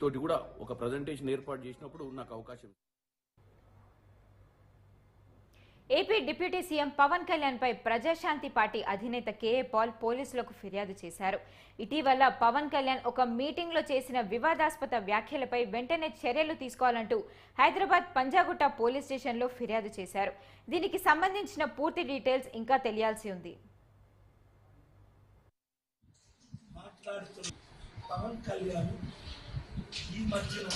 తోటి కూడా ఒక ప్రజెంటేషన్ ఏర్పాటు చేసినప్పుడు నాకు అవకాశం. AP deputy CM Pawan Kalyan పై ప్రజాశాంతి పార్టీ అధినేత కేఏ పాల్ పోలీసులకు ఫిర్యాదు చేశారు. ఇటీవల పవన్ కళ్యాణ్ ఒక మీటింగ్ లో చేసిన వివాదాస్పద వ్యాఖ్యలపై వెంటనే చర్యలు తీసుకోవాలంటూ హైదరాబాద్ పంజాగుట్ట పోలీస్ స్టేషన్లో ఫిర్యాదు చేశారు. దీనికి సంబంధించిన పూర్తి డీటెయిల్స్ ఇంకా తెలియాల్సి ఉంది. పవన్ కళ్యాణ్ ఈ మధ్యన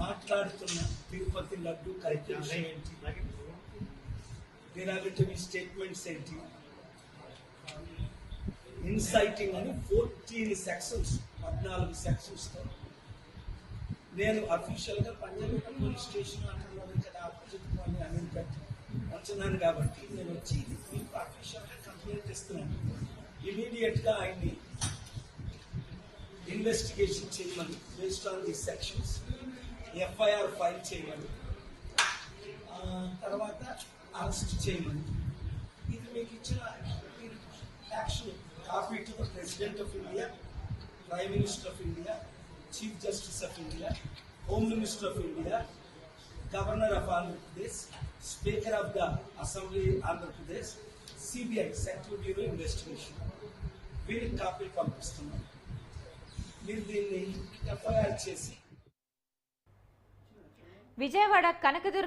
మాట్లాడుతున్న తిరుపతి లడ్డు కరెక్షన్ ఏంటి, డిరాగటరీ స్టేట్మెంట్స్ ఏంటి, ఇన్సైటింగ్ అని 14 సెక్షన్స్ 14 సెక్షన్స్తో నేను అఫీషియల్గా పంజాగుట్ట పోలీస్ స్టేషన్ అంటున్నాను కదా, ఆపోజిట్ అని అమెరికట్ ఉంచున్నాను కాబట్టి నేను వచ్చి మీకు అఫీషియల్గా కంప్లైంట్ ఇస్తున్నాను. ఇమీడియట్గా ఆయన్ని ఇన్వెస్టిగేషన్ చేయమని, based on the sections FIR file చేయమని, తర్వాత అరెస్ట్ చేయమని. ఇది మీకు ఇచ్చిన action copy to the president of India, prime minister of India, chief justice of India, home minister of India, governor of Andhra Pradesh, speaker of the assembly Andhra Pradesh, CBI central bureau investigation, వీరికి కాపీలు పంపిస్తున్నాం. మీరు దీన్ని ఎఫ్ఐఆర్ చేసి విజయవాడ కనకదుర్గ